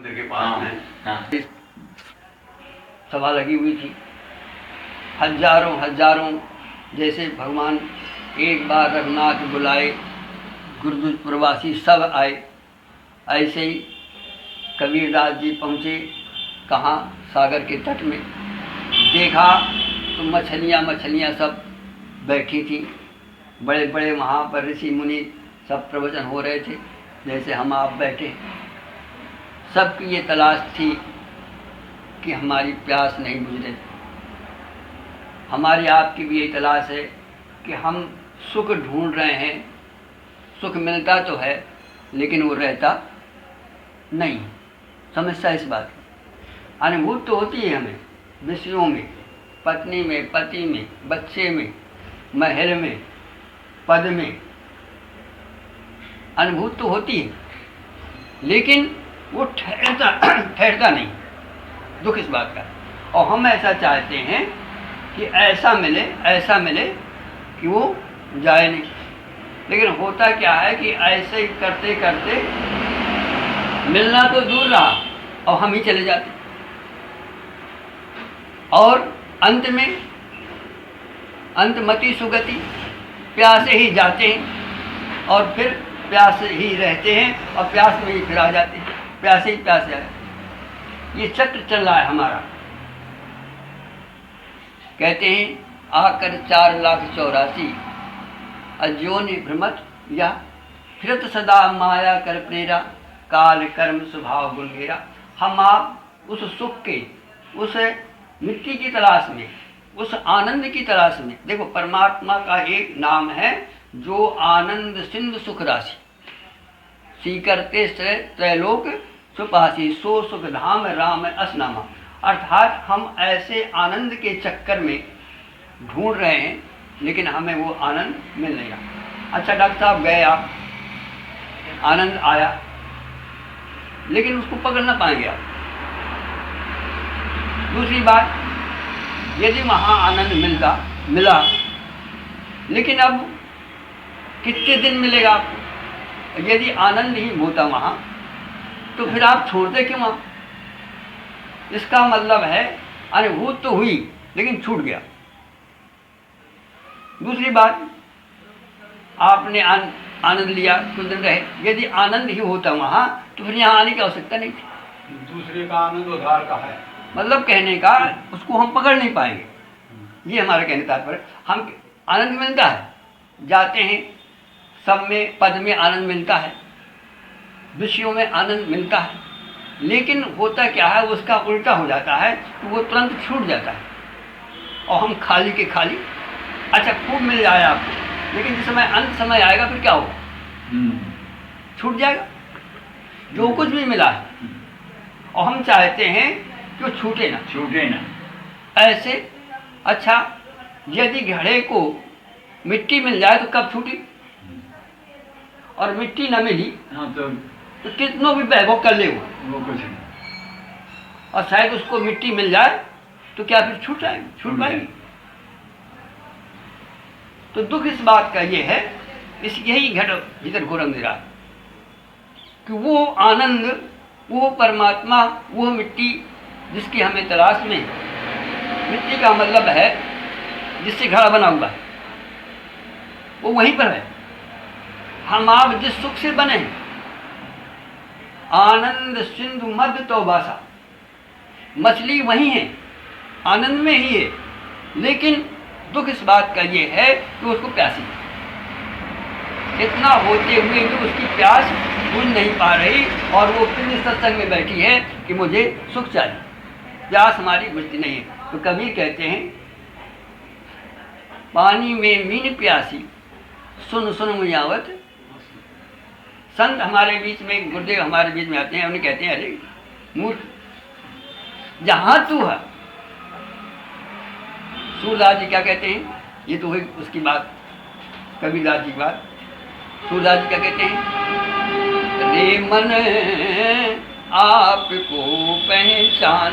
समुद्र के पास में हाँ। सभा लगी हुई थी, हजारों हजारों, जैसे भगवान एक बार रघुनाथ बुलाए, गुरुप्रवासी सब आए, ऐसे ही कबीरदास जी पहुँचे। कहाँ? सागर के तट में। देखा तो मछलियाँ सब बैठी थी, बड़े बड़े वहाँ पर ऋषि मुनि सब प्रवचन हो रहे थे, जैसे हम आप बैठे। सबकी ये तलाश थी कि हमारी प्यास नहीं बुझ रही। हमारी आपकी भी यही तलाश है कि हम सुख ढूंढ रहे हैं, सुख मिलता तो है लेकिन वो रहता नहीं। समस्या इस बात की अनुभूत तो होती है हमें, विषयों में, पत्नी में, पति में, बच्चे में, महल में, पद में अनुभूत तो होती है, लेकिन वो ठहरता नहीं। दुख इस बात का। और हम ऐसा चाहते हैं कि ऐसा मिले कि वो जाए नहीं। लेकिन होता क्या है कि ऐसे ही करते करते मिलना तो दूर रहा और हम ही चले जाते, और अंत में अंतमति सुगति, प्यासे ही जाते हैं और फिर प्यासे ही रहते हैं और प्यास में ही फिर आ जाते हैं, प्यासे ही प्यासे आए। ये चक्र चल रहा है हमारा। कहते हैं आकर 4,84,000 अज्योनि भ्रमत या फिरत सदा माया कर प्रेरा, काल कर्म स्वभाव गुणगेरा। हम आप उस सुख के, उस मिट्टी की तलाश में, उस आनंद की तलाश में। देखो, परमात्मा का एक नाम है जो आनंद सिंधु सुख राशि, सीकरते त्रैलोक सुपासी, सो सुख धाम राम असनामा। अर्थात हम ऐसे आनंद के चक्कर में ढूंढ रहे हैं, लेकिन हमें वो आनंद मिल नहीं रहा। अच्छा डॉक्टर साहब गए, आप आनंद आया, लेकिन उसको पकड़ ना पाएंगे आप। दूसरी बात, यदि वहाँ आनंद मिला, लेकिन अब कितने दिन मिलेगा आपको? यदि आनंद ही होता वहाँ तो फिर आप छोड़ते क्यों वहाँ? इसका मतलब है अनुभूत तो हुई लेकिन छूट गया। दूसरी बात, आपने आनंद लिया, कुछ दिन रहे, यदि आनंद ही होता वहाँ तो फिर यहाँ आने की आवश्यकता नहीं थी। दूसरे का आनंद उधार का है, मतलब कहने का, उसको हम पकड़ नहीं पाएंगे, ये हमारा कहने का तात्पर्य। हम आनंद मिलता है, जाते हैं, सब में, पद में आनंद मिलता है, विषयों में आनंद मिलता है, लेकिन होता क्या है, उसका उल्टा हो जाता है कि वो तुरंत छूट जाता है और हम खाली के खाली। अच्छा खूब मिल जाए आपको, लेकिन जिस समय अंत समय आएगा फिर क्या होगा? छूट जाएगा जो कुछ भी मिला है। और हम चाहते हैं कि वो छूटे ना। ऐसे अच्छा, यदि घड़े को मिट्टी मिल जाए तो कब छूटी, और मिट्टी न मिली तो कितनों भी वैभव कर ले वो कुछ नहीं। और शायद उसको मिट्टी मिल जाए तो क्या फिर छूट पाएगी? तो दुख इस बात का ये है, यही घट भीतर घोर अंधेरा, कि वो आनंद, वो परमात्मा, वो मिट्टी जिसकी हमें तलाश में, मिट्टी का मतलब है जिससे घड़ा बना हुआ है, वो वहीं पर है। हम आप जिस सुख से बने हैं, आनंद सिंधु मध्य तो बासा, मछली वही है, आनंद में ही है, लेकिन दुख इस बात का ये है कि उसको प्यासी, इतना होते हुए भी उसकी प्यास बुझ नहीं पा रही, और वो फिर सत्संग में बैठी है कि मुझे सुख चाहिए, प्यास हमारी बुझती नहीं है। तो कबीर कहते हैं, पानी में मीन प्यासी, सुन सुन मुझावत। संत हमारे बीच में, गुरुदेव हमारे बीच में आते हैं, उन्हें कहते हैं, अरे मूर्ख, जहाँ तू है। सूरदास जी क्या कहते हैं, ये तो हुई उसकी बात, कबीरदास जी की बात। सूरदास जी क्या कहते हैं, रे मन आपको पहचान,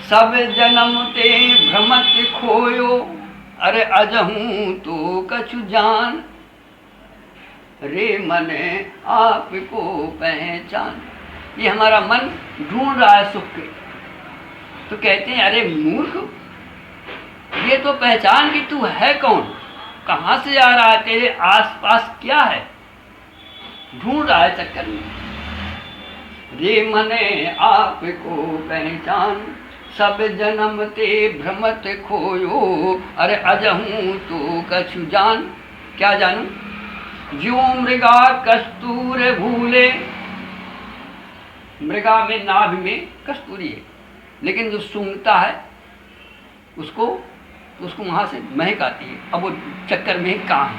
सब जन्म ते भ्रमत खोयो, अरे अजहूं तो कछु जान। रे मन आपको पहचान, ये हमारा मन ढूंढ रहा है सुख के। तो कहते हैं अरे मूर्ख, ये तो पहचान कि तू है कौन, कहाँ से आ रहा है, तेरे आसपास क्या है, ढूंढ रहा है चक्कर में। रे मने आपको पहचान, सब जन्म ते भ्रमत खोयो, अरे अजहूं तो कछु जान। क्या जानूं? जो मृगा कस्तूर भूले, मृगा में नाभि में कस्तूरी है, लेकिन जो सूंघता है उसको वहां से महक आती है। अब वो चक्कर महक कहाँ है,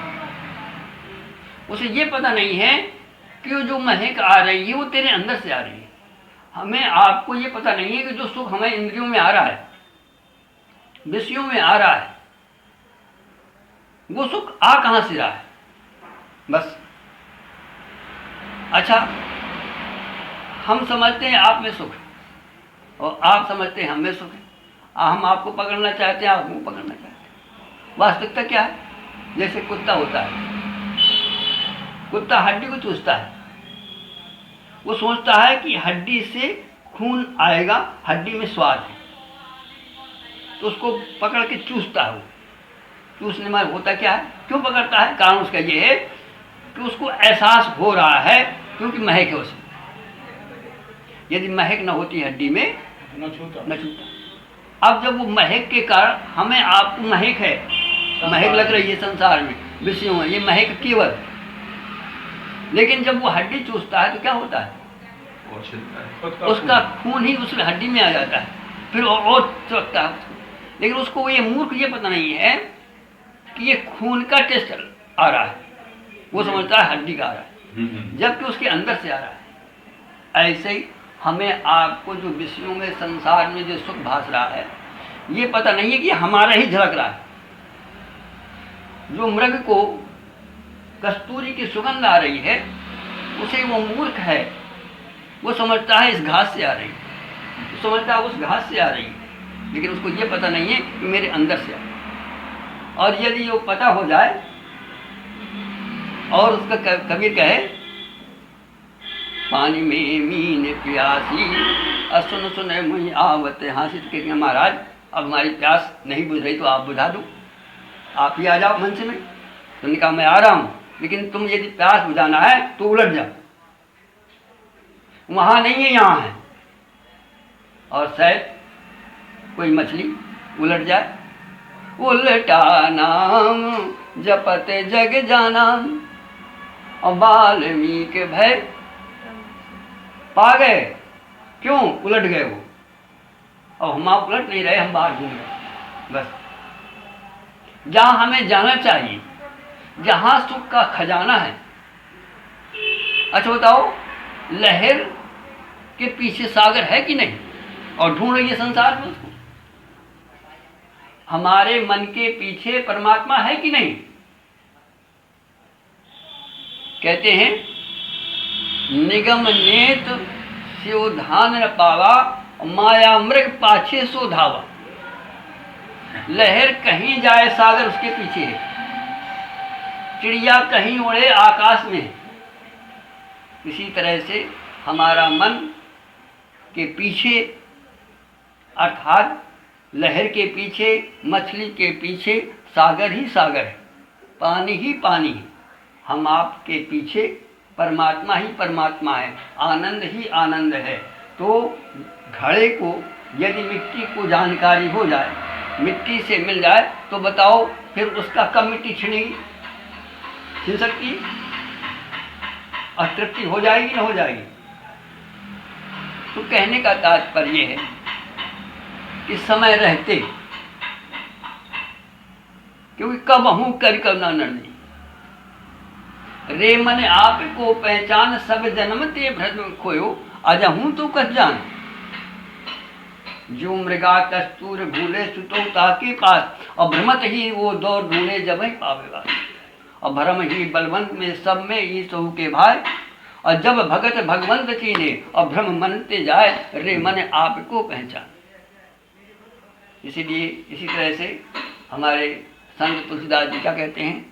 उसे ये पता नहीं है कि वो जो महक आ रही है वो तेरे अंदर से आ रही है। हमें आपको ये पता नहीं है कि जो सुख हमें इंद्रियों में आ रहा है, विषयों में आ रहा है, वो सुख आ कहाँ से रहा है बस। अच्छा, हम समझते हैं आप में सुख है और आप समझते हैं हम में सुख है। हम आपको पकड़ना चाहते हैं, आप हमको पकड़ना चाहते हैं। वास्तविकता क्या है? जैसे कुत्ता होता है, कुत्ता हड्डी को चूसता है, वो सोचता है कि हड्डी से खून आएगा, हड्डी में स्वाद है, तो उसको पकड़ के चूसता है। वो चूसने में होता क्या है, क्यों पकड़ता है? कारण उसका ये है कि उसको एहसास हो रहा है, क्योंकि महक है उसमें। यदि महक न होती हड्डी में न छूता। अब जब वो महक के कारण हमें आपको महक है, महक लग रही है संसार में, विषयों में, ये महक केवल, लेकिन जब वो हड्डी चूसता है तो क्या होता है? उसका खून ही उस हड्डी में आ जाता है, फिर और चुसता है उसको। लेकिन उसको ये मूर्ख ये पता नहीं है कि ये खून का टेस्ट आ रहा है, वो समझता है हड्डी का आ रहा है, जबकि उसके अंदर से आ रहा है। ऐसे ही हमें आपको जो विषयों में, संसार में जो सुख भास रहा है, ये पता नहीं है कि हमारा ही झलक रहा है। जो मृग को कस्तूरी की सुगंध आ रही है, उसे वो मूर्ख है, वो समझता है इस घास से आ रही है, वो समझता है उस घास से आ रही है, लेकिन उसको ये पता नहीं है कि मेरे अंदर से आ रही है। और यदि वो पता हो जाए और उसका कबीर कहे, पानी में मीन प्यासी सुन सुने मुझे आवत हासिल, तो कहते हैं महाराज अब हमारी प्यास नहीं बुझ रही तो आप बुझा दो, आप ही आ जाओ मंच में। तुमने कहा मैं आ रहा हूँ, लेकिन तुम यदि प्यास बुझाना है तो उलट जाओ, वहाँ नहीं है यहाँ है। और शायद कोई मछली उलट जाए, उल्टा नाम जपत जग जाना, और वाल्मीकि भय पा गए। क्यों उलट गए वो? और हम आप उलट नहीं रहे, हम बाहर घूम रहे बस। जहां हमें जाना चाहिए, जहां सुख का खजाना है। अच्छा बताओ, लहर के पीछे सागर है कि नहीं? और ढूंढ रही है संसार में उसको। हमारे मन के पीछे परमात्मा है कि नहीं? कहते हैं निगम नेत स्यो धान न पावा, माया मृग पाछे सो धावा। लहर कहीं जाए सागर उसके पीछे है, चिड़िया कहीं उड़े आकाश में है। इसी तरह से हमारा मन के पीछे, अर्थात लहर के पीछे, मछली के पीछे सागर ही सागर है, पानी ही पानी है। हम आपके पीछे परमात्मा ही परमात्मा है, आनंद ही आनंद है। तो घड़े को यदि मिट्टी को जानकारी हो जाए, मिट्टी से मिल जाए, तो बताओ फिर उसका कब मिट्टी छिनेगी? छिन सकती है? और तृप्ति हो जाएगी ना हो जाएगी? तो कहने का तात्पर्य है कि समय रहते, क्योंकि कब हूं कर करना नहीं, रे मन आप को पहचान, सब जन्म ते भ्रम खोयो, अजहूं तो कस जान। जो मृगा कस्तूर भूले सुतो ताके पास, और भ्रमत ही वो दौड़ ढूंढे जब ही पावेगा। और भ्रम ही बलवंत में सब में ही सहु के भाई, और जब भगत भगवंत चीने, और भ्रम मनते जाए, रे मन आप को पहचान। इसीलिए इसी तरह से हमारे संत तुलसीदास जी क्या कहते हैं,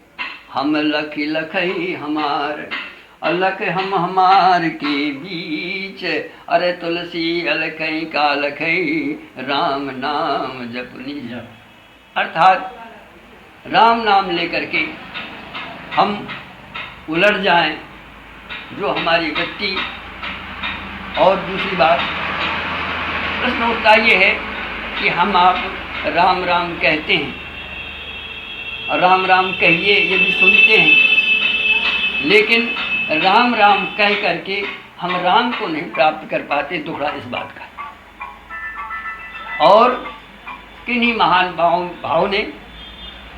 हम लखी लखई हमार अलख हम हमार के बीच, अरे तुलसी अलखई का लखई, राम नाम जपनी जप। अर्थात राम नाम लेकर के हम उलट जाएं जो हमारी वृत्ति। और दूसरी बात, प्रश्न उठता ये है कि हम आप राम राम कहते हैं, राम राम कहिए ये भी सुनते हैं, लेकिन राम राम कह करके हम राम को नहीं प्राप्त कर पाते। दुखड़ा इस बात का। और किन्हीं महान भाव ने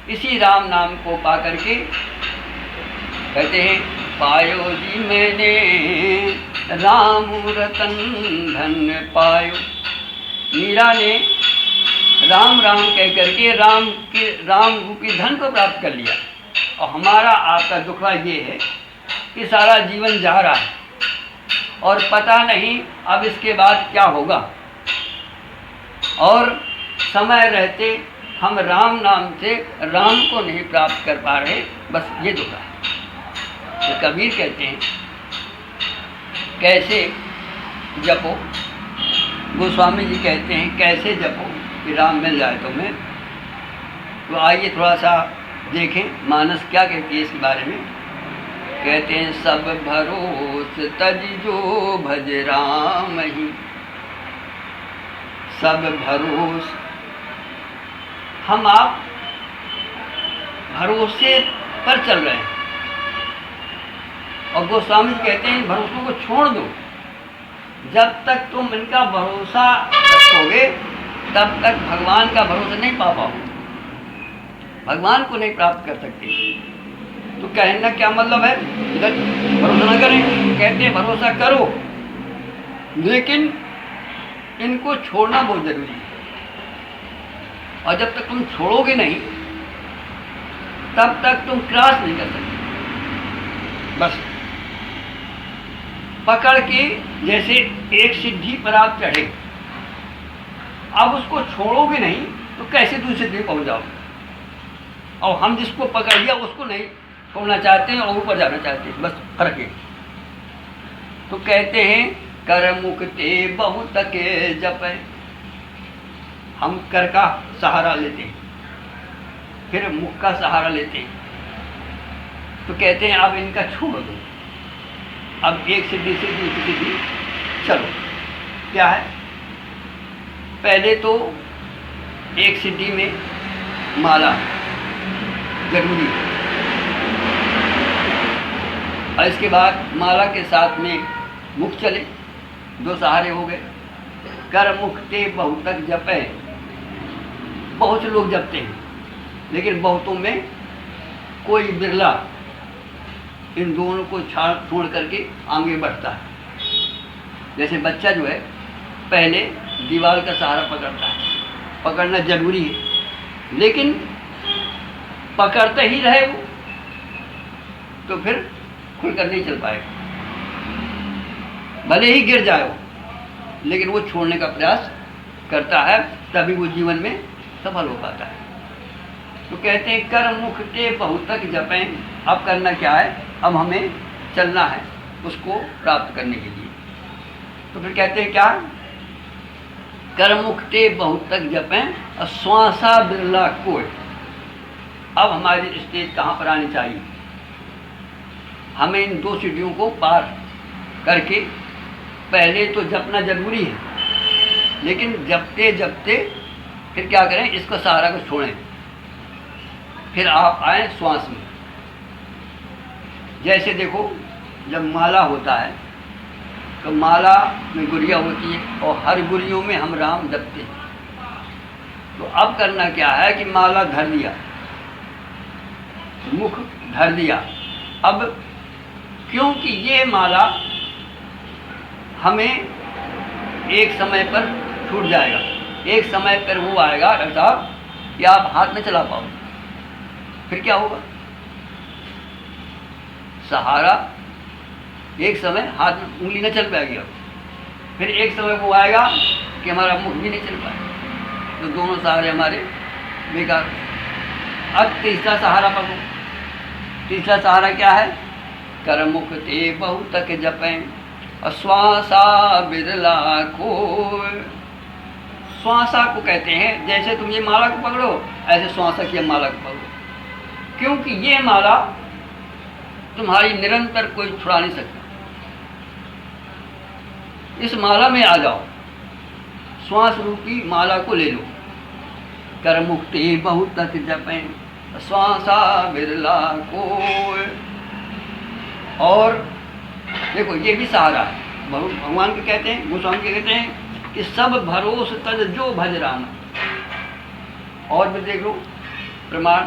इसी राम नाम को पा करके कहते हैं, पायो जी मैंने राम रतन धन पायो। मीरा ने राम राम कह करके राम रूपी धन को प्राप्त कर लिया। और हमारा आपका दुखड़ा ये है कि सारा जीवन जा रहा है और पता नहीं अब इसके बाद क्या होगा, और समय रहते हम राम नाम से राम को नहीं प्राप्त कर पा रहे। बस ये दुखड़ा है। तो कबीर कहते हैं, कैसे जपो। गोस्वामी जी कहते हैं, कैसे जपो कि राम मिल जाए तुम्हें। तो आइए थोड़ा सा देखें मानस क्या कहती है इसके बारे में। कहते हैं, सब भरोस तज जो भज राम ही। सब भरोस, हम आप भरोसे पर चल रहे हैं। और गोस्वामी कहते हैं, भरोसों को छोड़ दो। जब तक तुम इनका भरोसा रखोगे तब तक भगवान का भरोसा नहीं पा पाओगे, भगवान को नहीं प्राप्त कर सकते। तो कहने का क्या मतलब है, इधर भरोसा न करें। कहते हैं भरोसा करो, लेकिन इनको छोड़ना बहुत जरूरी है। और जब तक तुम छोड़ोगे नहीं तब तक तुम क्रॉस नहीं कर सकते। बस पकड़ के, जैसे एक सिद्धि पर आप चढ़े, अब उसको छोड़ोगे नहीं तो कैसे दूसरी सिद्धि पहुंच जाओगे। और हम जिसको पकड़ लिया उसको नहीं छोड़ना चाहते हैं और ऊपर जाना चाहते हैं, बस फर्क है। तो कहते हैं, कर मुक्ते बहुत के जपे। हम कर का सहारा लेते हैं, फिर मुख का सहारा लेते हैं। तो कहते हैं अब इनका छोड़ दो, अब एक सिद्धि से दूसरी सिद्धि चलो। क्या है, पहले तो एक सिद्धि में माला जरूरी है, और इसके बाद माला के साथ में मुख चले, दो सहारे हो गए। कर मुक्ते बहुतक जपे। बहुत से लोग जपते हैं, लेकिन बहुतों में कोई बिरला इन दोनों को छोड़ करके आगे बढ़ता है। जैसे बच्चा जो है पहले दीवार का सहारा पकड़ता है, पकड़ना जरूरी है, लेकिन पकड़ते ही रहे वो तो फिर खुलकर नहीं चल पाएगा। भले ही गिर जाए वो, लेकिन वो छोड़ने का प्रयास करता है, तभी वो जीवन में सफल हो पाता है। तो कहते हैं, कर मुक्ते बहुतक जपें। अब करना क्या है, अब हमें चलना है उसको प्राप्त करने के लिए। तो फिर कहते हैं क्या, कर मुक्ते बहुतक जपें और श्वासा बिरला कोय। अब हमारी स्टेज कहाँ पर आनी चाहिए, हमें इन दो सीढ़ियों को पार करके पहले तो जपना जरूरी है, लेकिन जपते जपते फिर क्या करें, इसको सहारा को छोड़ें, फिर आप आए श्वास में। जैसे देखो, जब माला होता है तो माला में गुड़िया होती है और हर गुड़ियों में हम राम जपते हैं। तो अब करना क्या है कि माला धर लिया, मुख धर लिया। अब क्योंकि ये माला हमें एक समय पर छूट जाएगा, एक समय पर वो आएगा डॉक्टर साहब कि आप हाथ में चला पाओ, फिर क्या होगा, सहारा एक समय हाथ में उंगली न चल पाएगी, अब फिर एक समय वो आएगा कि हमारा मुख भी नहीं चल पाएगा, तो दोनों सहारे हमारे बेकार। अब तीसरा सहारा पकड़ो। तीसरा सहारा क्या है, कर मुख ते बहुतक जपें, श्वासा बिरला को। श्वासा को कहते हैं, जैसे तुम ये माला को पकड़ो ऐसे श्वासा की माला को पकड़ो, क्योंकि ये माला तुम्हारी निरंतर कोई छुड़ा नहीं सकता। इस माला में आ जाओ, श्वास रूपी माला को ले लो। कर मुक्ति बहुत तक जपें, श्वासा बिरला को। और देखो ये भी सहारा है। भगवान के कहते हैं, गोस्वामी के कहते हैं कि सब भरोस तज जो भज राम। और भी देख लो प्रमाण,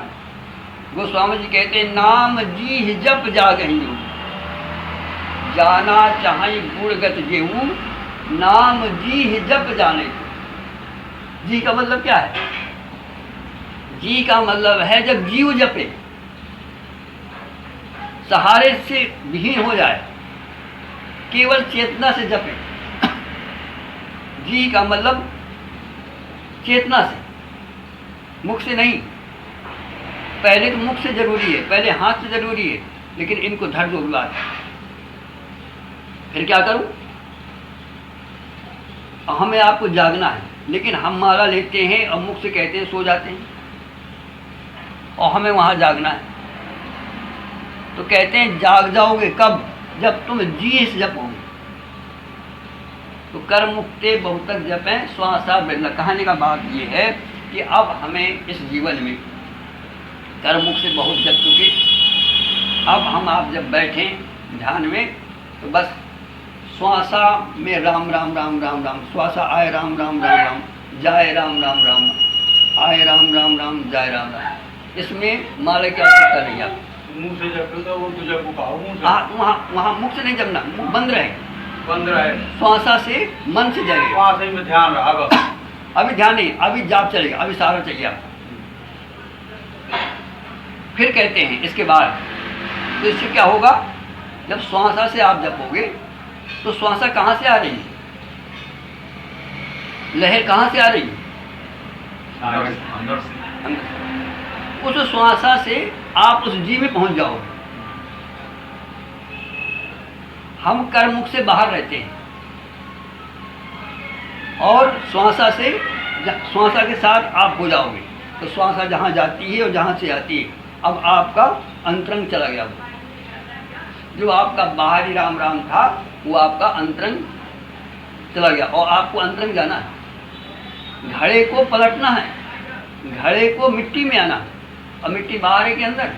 गोस्वामी जी कहते हैं नाम जी जप जागही, जाना चाहे गुणगत जेऊ, नाम जी जप जाने। जी का मतलब क्या है? जी का मतलब है जब जीव जपे, सहारे से विहीन हो जाए, केवल चेतना से जपे। जी का मतलब चेतना से, मुख से नहीं। पहले तो मुख से जरूरी है, पहले हाथ से जरूरी है, लेकिन इनको धर दो बात, फिर क्या करूं? हमें आपको जागना है, लेकिन हम माला लेते हैं और मुख से कहते हैं सो जाते हैं, और हमें वहां जागना है। तो कहते हैं जाग जाओगे कब? जब तुम जी से जपोगे। तो कर मुक्ते बहुतक जपें, श्वासा बिरला। कहने का बात ये है कि अब हमें इस जीवन में कर मुख से बहुत जप चुके, अब हम आप जब बैठें ध्यान में तो बस श्वासा में राम राम राम राम राम, श्वासा आए राम राम राम राम, जाए राम राम राम, आए राम राम राम, जाए राम राम। इसमें माला की आवश्यकता नहीं है। मुंह से जपो तो वो तो जब कहो मुंह से। वहाँ मुख से नहीं जपना, मुख बंद रहे, बंद रहे। श्वासा से मन से जाएगा। वहाँ से में ध्यान रहा बस। अभी ध्यान नहीं, अभी जाप चलेगा, अभी सहारा चाहिए आपको। फिर कहते हैं इसके बाद, तो इससे क्या होगा? जब श्वासा से आप जपोगे तो श्वासा कहाँ से आ रही है? लहर कहाँ से आ रही है? अंदर से। उस श्वासा से आप उस जी में पहुंच जाओगे। हम कर्मुख से बाहर रहते हैं और श्वासा के साथ आप हो जाओगे। तो श्वासा जहाँ जाती है और जहाँ से आती है, अब आपका अंतरंग चला गया। जो आपका बाहरी राम राम था वो आपका अंतरंग चला गया, और आपको अंतरंग जाना है। घड़े को पलटना है, घड़े को मिट्टी में आना है, और मिट्टी बाहर है के अंदर।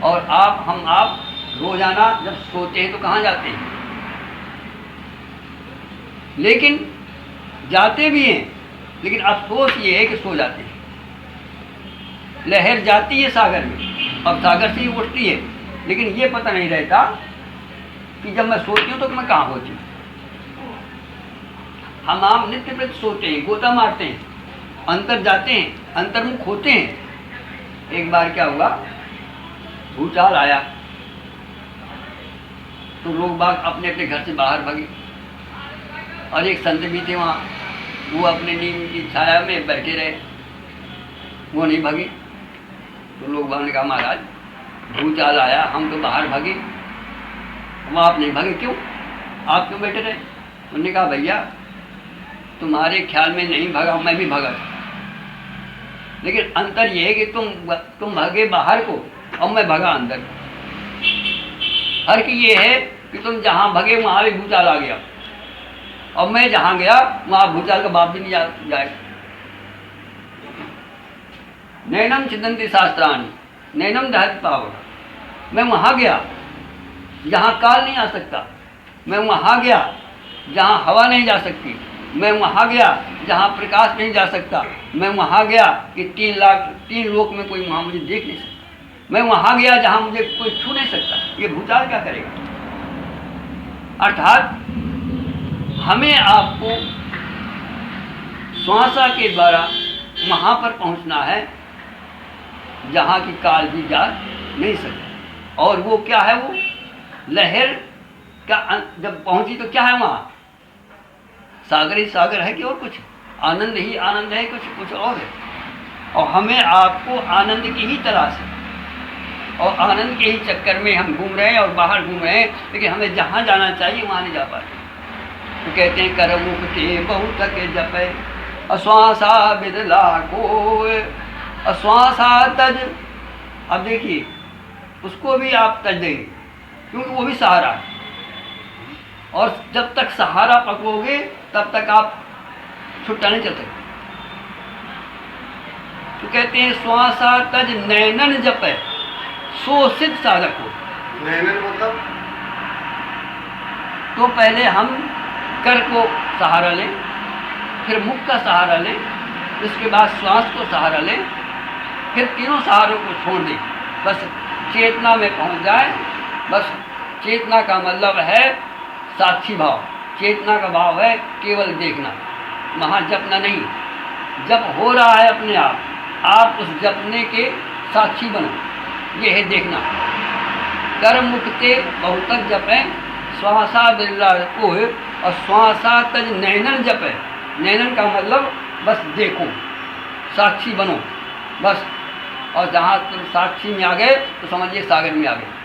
और आप रोजाना जब सोते हैं तो कहाँ जाते हैं? लेकिन जाते भी हैं, लेकिन अफसोस ये है कि सो जाते हैं। लहर जाती है सागर में और सागर से ही उठती है, लेकिन ये पता नहीं रहता कि जब मैं सोती हूँ तो मैं कहाँ होती हूँ। हम आम नित्य प्रति सोते हैं, गोता मारते हैं, अंतर जाते हैं, अंतर्मुख होते हैं। एक बार क्या हुआ, भूचाल आया तो लोग बाग अपने अपने घर से बाहर भागे, और एक संत भी थे वहाँ, वो अपने नीम की छाया में बैठे रहे, वो नहीं भागे। तो लोग बाग ने कहा महाराज भूचाल आया, हम तो बाहर भागे, हम आप नहीं भागे, क्यों? आप क्यों बैठे रहे? उन्होंने कहा भैया तुम्हारे ख्याल में नहीं भागा, मैं भी भागा था, लेकिन अंतर यह है कि तुम भागे बाहर को और मैं भागा अंदर। फर्क ये है कि तुम जहाँ भागे वहाँ भी भूचाल आ गया, और मैं जहाँ गया वहाँ भूचाल का बाप भी नहीं जाए। नैनम छिदन्ति शास्त्राणि नैनम दहत पावन। मैं वहाँ गया जहाँ काल नहीं आ सकता, मैं वहाँ गया जहाँ हवा नहीं जा सकती, मैं वहाँ गया जहाँ प्रकाश नहीं जा सकता, मैं वहाँ गया कि 3 लोक में कोई वहाँ मुझे देख नहीं सकता, मैं वहाँ गया जहाँ मुझे कोई छू नहीं सकता। ये भूचाल क्या करेगा? अर्थात हमें आपको श्वासा के द्वारा वहाँ पर पहुँचना है जहाँ की काल भी जा नहीं सकता। और वो क्या है? वो लहर का जब पहुँची तो क्या है वहाँ? सागर ही सागर है कि और कुछ? आनंद ही आनंद है, कुछ और है। और हमें आपको आनंद की ही तलाश है। और आनंद के ही चक्कर में हम घूम रहे हैं और बाहर घूम रहे हैं, लेकिन हमें जहाँ जाना चाहिए वहाँ नहीं जा पाते। तो कहते हैं कर मुक्ति बहुत के जपे अश्वासा बिदला को अश्वासा तज। अब देखिए उसको भी आप तज देंगे क्योंकि वो भी सहारा है, और जब तक सहारा पकड़ोगे तब तक आप छुट्टा नहीं चल सकते। तो कहते हैं श्वासा तज नैनन जपे सो सिद्ध साधक हो। नैनन मतलब तो पहले हम कर को सहारा लें, फिर मुख का सहारा लें, इसके बाद श्वास को सहारा लें, फिर तीनों सहारों को छोड़ दें, बस चेतना में पहुंच जाए। बस चेतना का मतलब है साक्षी भाव, चेतना का भाव है केवल देखना, वहाँ जपना नहीं। जप हो रहा है अपने आप उस जपने के साक्षी बनो, ये है देखना। कर्म मुक्ते बहुतक जपे श्वासा बिल्ला को और श्वासा तज नैनन जपे। नैनन का मतलब बस देखो, साक्षी बनो बस। और जहाँ तुम साक्षी में आ गए तो समझिए सागर में आ गए।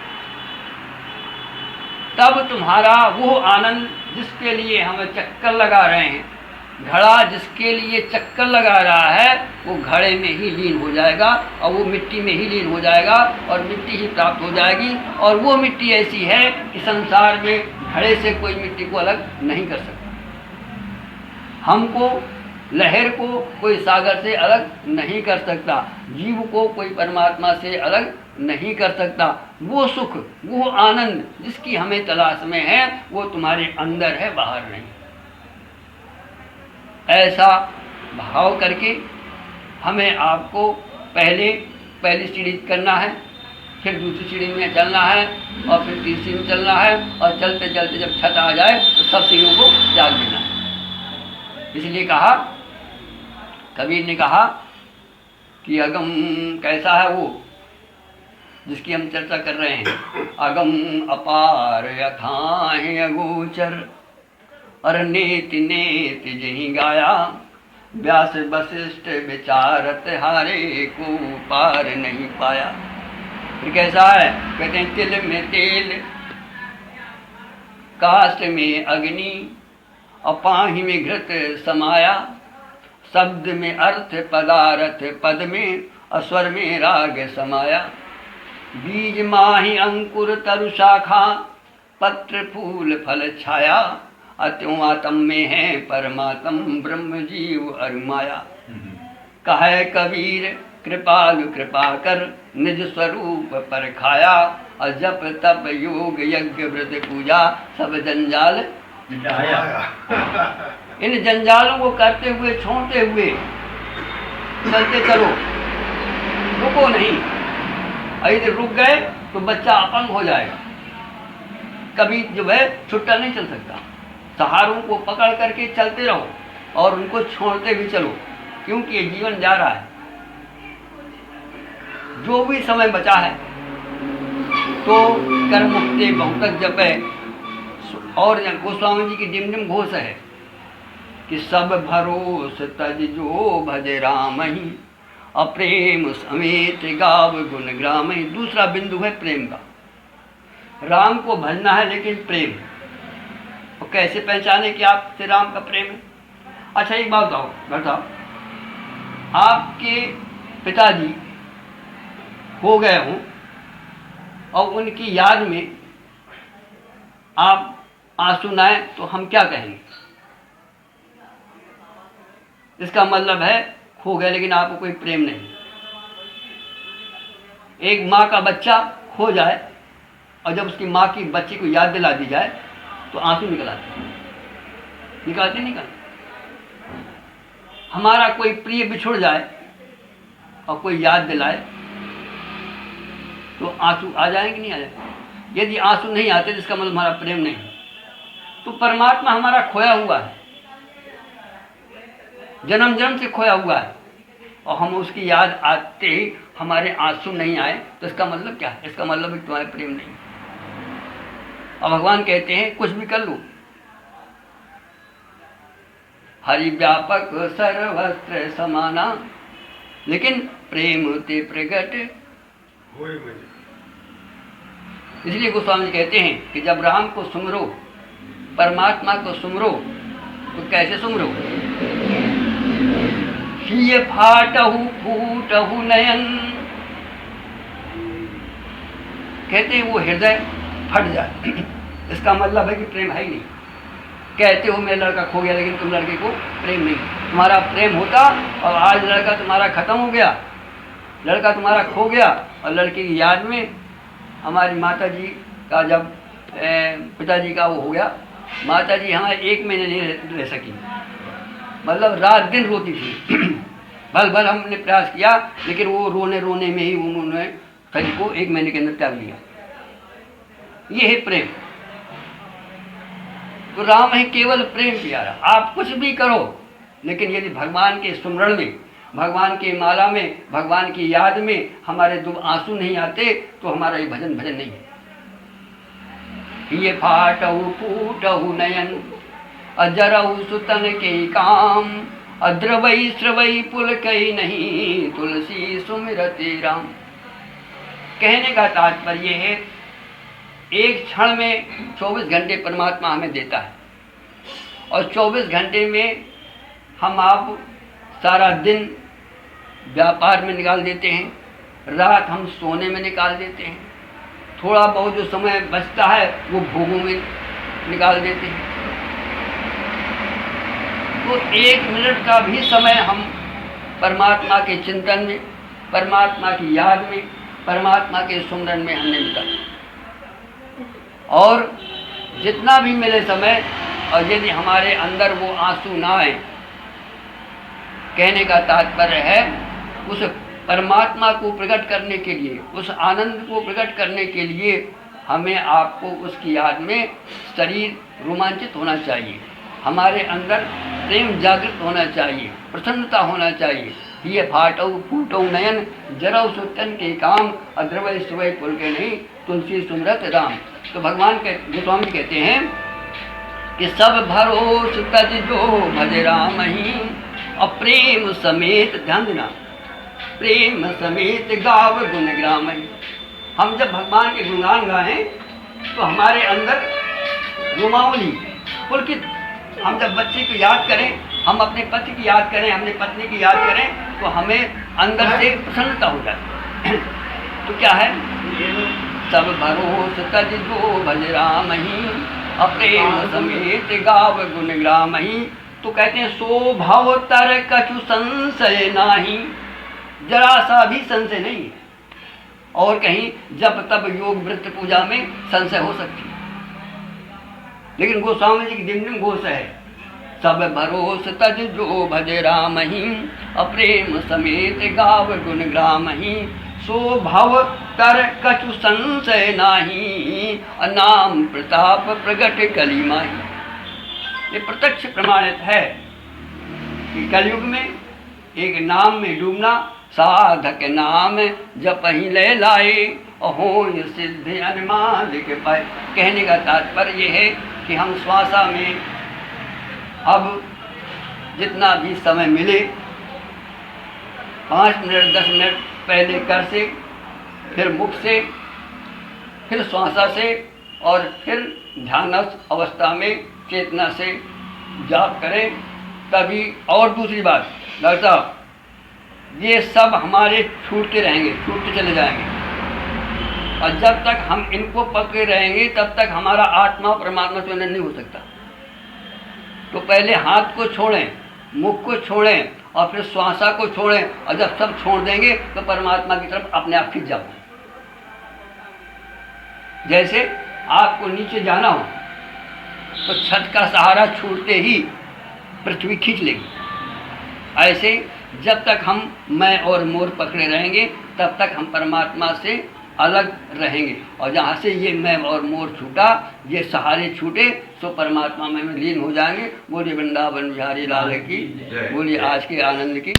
तब तुम्हारा वो आनंद जिसके लिए हमें चक्कर लगा रहे हैं, घड़ा जिसके लिए चक्कर लगा रहा है, वो घड़े में ही लीन हो जाएगा और वो मिट्टी में ही लीन हो जाएगा और मिट्टी ही प्राप्त हो जाएगी। और वो मिट्टी ऐसी है कि संसार में घड़े से कोई मिट्टी को अलग नहीं कर सकता। हमको लहर को कोई सागर से अलग नहीं कर सकता, जीव को कोई परमात्मा से अलग नहीं कर सकता। वो सुख, वो आनंद जिसकी हमें तलाश में है, वो तुम्हारे अंदर है, बाहर नहीं। ऐसा भाव करके हमें आपको पहली सीढ़ी करना है, फिर दूसरी सीढ़ी में चलना है और फिर तीसरी में चलना है, और चलते चलते जब छत आ जाए तो सब सीढ़ियों को त्याग देना है। इसलिए कहा, कबीर ने कहा कि अगम कैसा है वो जिसकी हम चर्चा कर रहे हैं। अगम अपार अथाह अगोचर और नेति नेति जही गाया, व्यास वशिष्ठ विचारत हारे को पार नहीं पाया। फिर कैसा है, कहते हैं तिल में तेल, काष्ठ में अग्नि, अपाही में घृत समाया, शब्द में अर्थ पदार्थ, पद में अस्वर में राग समाया। बीज माही अंकुर तरु शाखा, पत्र फूल फल छाया, अत्यों आत्म में है परमात्म ब्रह्म जीव अरुमाया। कहे कबीर कृपालु कृपा कर, निज स्वरूप पर खाया, और जप तप योग यज्ञ व्रत पूजा, सब जंजाल मिटाया। इन जंजालों को करते हुए, छोड़ते हुए चलते चलो, रुको नहीं। यदि रुक गए तो बच्चा अपंग हो जाएगा, कभी जो है छुट्टा नहीं चल सकता। सहारों को पकड़ करके चलते रहो और उनको छोड़ते भी चलो, क्योंकि ये जीवन जा रहा है। जो भी समय बचा है तो कर्म मुक्ति बहुतक जपे। और गोस्वामी जी की डिमडिम घोष है कि सब भरोस तज जो भज राम ही, अप्रेम समेत गाव गुण ग्राम ही। दूसरा बिंदु है प्रेम का। राम को भजना है लेकिन प्रेम, और कैसे पहचाने कि आपसे राम का प्रेम है। अच्छा एक बात बताओ, आपके पिताजी हो गए हों और उनकी याद में आप आंसू न आए तो हम क्या कहेंगे? इसका मतलब है खो गए लेकिन आपको कोई प्रेम नहीं। एक माँ का बच्चा खो जाए और जब उसकी माँ की बच्चे को याद दिला दी जाए तो आंसू निकल आते, निकल। हमारा कोई प्रिय बिछुड़ जाए और कोई याद दिलाए तो आंसू आ जाएंगे, नहीं आ जाएंगे? यदि आंसू नहीं आते तो इसका मतलब हमारा प्रेम नहीं। तो परमात्मा हमारा खोया हुआ है, जन्म जन्म से खोया हुआ है, और हम उसकी याद आते ही हमारे आंसू नहीं आए तो इसका मतलब क्या है? इसका मतलब है तुम्हारे प्रेम नहीं। और भगवान कहते हैं कुछ भी कर लो, हरि व्यापक सर्वत्र समाना, लेकिन प्रेम ते प्रगट इसलिए गोस्वामी जी कहते हैं कि जब राम को सुमरो, परमात्मा को सुमरो, तो कैसे सुमरो? ये फाटहु फूटहु नयन, कहते हैं वो हृदय फट जाए। इसका मतलब है कि प्रेम है ही नहीं। कहते हो मेरा लड़का खो गया, लेकिन तुम लड़के को प्रेम नहीं। तुम्हारा प्रेम होता और आज लड़का तुम्हारा खत्म हो गया, लड़का तुम्हारा खो गया। और लड़के की याद में हमारी माता जी का जब पिताजी का वो हो गया, माता जी हमारे 1 महीने नहीं रह सकी, मतलब रात दिन रोती थी। भल भल हमने प्रयास किया, लेकिन वो रोने रोने में ही उन्होंने शरीर को 1 महीने के अंदर त्याग लिया। ये है प्रेम। तो राम है केवल प्रेम प्यारा। आप कुछ भी करो, लेकिन यदि भगवान के स्मरण में, भगवान के माला में, भगवान की याद में हमारे 2 आंसू नहीं आते, तो हमारा ये भजन नहीं है। ये फाटहु फूटहु नयन, अजरहु सुतन के काम, अद्रवई श्रवई पुल कई नहीं, तुलसी सुमिरति राम। कहने का तात्पर्य है, एक क्षण में 24 घंटे परमात्मा हमें देता है, और 24 घंटे में हम आप सारा दिन व्यापार में निकाल देते हैं, रात हम सोने में निकाल देते हैं, थोड़ा बहुत जो समय बचता है वो भोगों में निकाल देते हैं। तो 1 मिनट का भी समय हम परमात्मा के चिंतन में, परमात्मा की याद में, परमात्मा के सुमरन में हमने बिताया। और जितना भी मिले समय, और यदि हमारे अंदर वो आंसू ना आए, कहने का तात्पर्य है उस परमात्मा को प्रकट करने के लिए, उस आनंद को प्रकट करने के लिए हमें आपको उसकी याद में शरीर रोमांचित होना चाहिए, हमारे अंदर प्रेम जागृत होना चाहिए, प्रसन्नता होना चाहिए। ये फाटहु फूटहु नयन, जरहु सुतन के काम, अद्रवई श्रवई पुल के नहीं, तुलसी सुमिरत राम। तो भगवान के गोस्वामी कहते हैं कि सब भरोस तज जो भज राम ही, और प्रेम समेत, ध्यान देना, प्रेम समेत गाव गुण ग्राम ही। हम जब भगवान के गुणगान गाएं तो हमारे अंदर रोमावली पुलकित, हम जब बच्चे को याद करें, हम अपने पति की याद करें, अपने पत्नी की याद करें, तो हमें अंदर से प्रसन्नता हो जाती है। तो क्या है? सब भरोस तज जो भज राम ही, अप्रेम समेत गाव गुण ग्राम ही। तो कहते हैं सो भव तर कछु संशय नाही, जरा सा भी संशय नहीं है। और कहीं जब तब योग वृत्त पूजा में संशय हो सकती है, लेकिन गोस्वामी जी की दिव्य घोष है, सब भरोस तज जो भज राम ही, अप्रेम समेत गाव गुण ग्राम ही। सो भव तर कछु संशय नाही, नाम प्रताप प्रगट कली माही। ये प्रत्यक्ष प्रमाणित है कि कलयुग में एक नाम में डूबना, साधक नाम जप ही ले लाए, हो सिद्धि अनुमान के पाए। कहने का तात्पर्य ये है कि हम श्वासा में अब जितना भी समय मिले, 5 मिनट 10 मिनट पहले कर से, फिर मुख से, फिर श्वासा से, और फिर ध्यानस्थ अवस्था में चेतना से जाप करें तभी। और दूसरी बात डॉक्टर साहब, ये सब हमारे छूटते रहेंगे, छूटते चले जाएंगे, और जब तक हम इनको पकड़े रहेंगे तब तक हमारा आत्मा परमात्मा से नहीं हो सकता। तो पहले हाथ को छोड़ें, मुख को छोड़ें, और फिर श्वासा को छोड़ें, और जब सब छोड़ देंगे तो परमात्मा की तरफ अपने आप खींच जाओ। जैसे आपको नीचे जाना हो तो छत का सहारा छूटते ही पृथ्वी खींच लेगी, ऐसे जब तक हम मैं और मोर पकड़े रहेंगे तब तक हम परमात्मा से अलग रहेंगे। और जहाँ से ये मैं और मोर छूटा, ये सहारे छूटे, तो परमात्मा में लीन हो जाएंगे। बोलिए वृंदावन बिहारी लाल की, बोलिए आज के आनंद की।